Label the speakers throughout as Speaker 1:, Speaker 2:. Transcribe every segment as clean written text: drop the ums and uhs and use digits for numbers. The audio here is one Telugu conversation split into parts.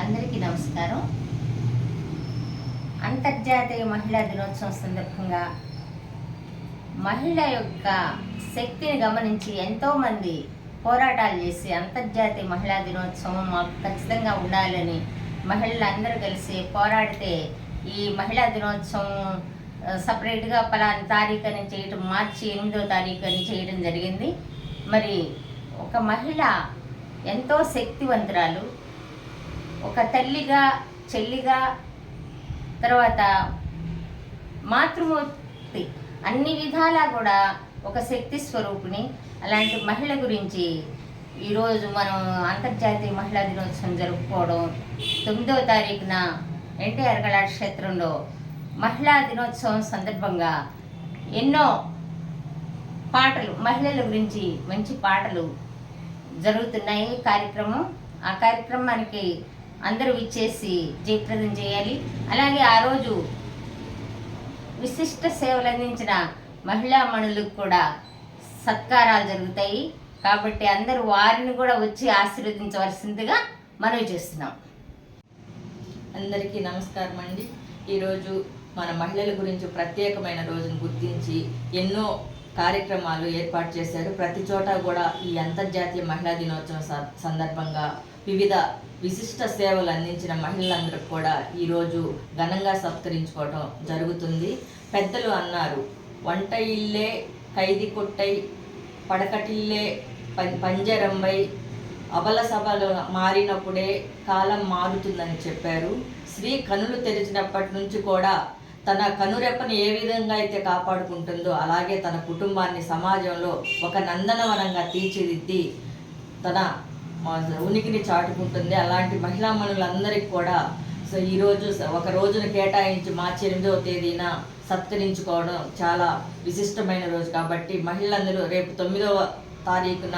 Speaker 1: అందరికీ నమస్కారం. అంతర్జాతీయ మహిళా దినోత్సవం సందర్భంగా మహిళ యొక్క శక్తిని గమనించి ఎంతోమంది పోరాటాలు చేసి అంతర్జాతీయ మహిళా దినోత్సవం మాకు ఖచ్చితంగా ఉండాలని మహిళలందరూ కలిసి పోరాడితే ఈ మహిళా దినోత్సవం సపరేట్గా పలానా తారీఖు అని చేయటం, మార్చి 8వ తారీఖు అని చేయడం జరిగింది. మరి ఒక మహిళ ఎంతో శక్తివంతురాలు, ఒక తల్లిగా, చెల్లిగా, తర్వాత మాతృమూర్తి, అన్ని విధాలా కూడా ఒక శక్తి స్వరూపిణి. అలాంటి మహిళ గురించి ఈరోజు మనం అంతర్జాతీయ మహిళా దినోత్సవం జరుపుకోవడం, 9వ తారీఖున ఎన్టీఆర్ కళాక్షేత్రంలో మహిళా దినోత్సవం సందర్భంగా ఎన్నో పాటలు, మహిళల గురించి మంచి పాటలు జరుగుతున్నాయి కార్యక్రమం. ఆ కార్యక్రమానికి అందరూ ఇచ్చేసి జయప్రదం చేయాలి. అలాగే ఆ రోజు విశిష్ట సేవలు అందించిన మహిళామణులకు కూడా సత్కారాలు జరుగుతాయి. కాబట్టి అందరూ వారిని కూడా వచ్చి ఆశీర్వదించవలసిందిగా మనవి చేస్తున్నాం.
Speaker 2: అందరికీ నమస్కారం అండి. ఈరోజు మన మహిళల గురించి ప్రత్యేకమైన రోజును గుర్తించి ఎన్నో కార్యక్రమాలు ఏర్పాటు చేశారు. ప్రతి చోట కూడా ఈ అంతర్జాతీయ మహిళా దినోత్సవం సందర్భంగా వివిధ విశిష్ట సేవలు అందించిన మహిళలందరికీ కూడా ఈరోజు ఘనంగా సత్కరించుకోవడం జరుగుతుంది. పెద్దలు అన్నారు, వంట ఇల్లే ఖైదీ కొట్టై, పడకటిల్లే పంజరంబై, అబల సభలు మారినప్పుడే కాలం మారుతుందని చెప్పారు. స్త్రీ కనులు తెరిచినప్పటి నుంచి కూడా తన కనురెప్పని ఏ విధంగా అయితే కాపాడుకుంటుందో అలాగే తన కుటుంబాన్ని సమాజంలో ఒక నందనవనంగా తీర్చిదిద్ది తన ఉనికిని చాటుకుంటుంది. అలాంటి మహిళామణులందరికీ కూడా ఈరోజు ఒక రోజును కేటాయించి మార్చి 8వ తేదీన సత్కరించుకోవడం చాలా విశిష్టమైన రోజు. కాబట్టి మహిళలందరూ రేపు 9వ తారీఖున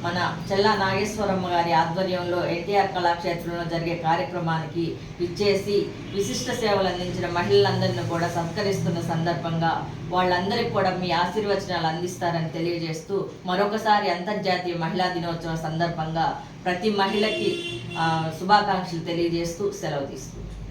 Speaker 2: మన చెల్లా నాగేశ్వరమ్మ గారి ఆధ్వర్యంలో ఎన్టీఆర్ కళాక్షేత్రంలో జరిగే కార్యక్రమానికి ఇచ్చేసి విశిష్ట సేవలు అందించిన మహిళలందరినీ కూడా సత్కరిస్తున్న సందర్భంగా వాళ్ళందరికీ కూడా మీ ఆశీర్వచనాలు అందిస్తారని తెలియజేస్తూ మరొకసారి అంతర్జాతీయ మహిళా దినోత్సవం సందర్భంగా ప్రతి మహిళకి శుభాకాంక్షలు తెలియజేస్తూ సెలవు తీసుకుంటాం.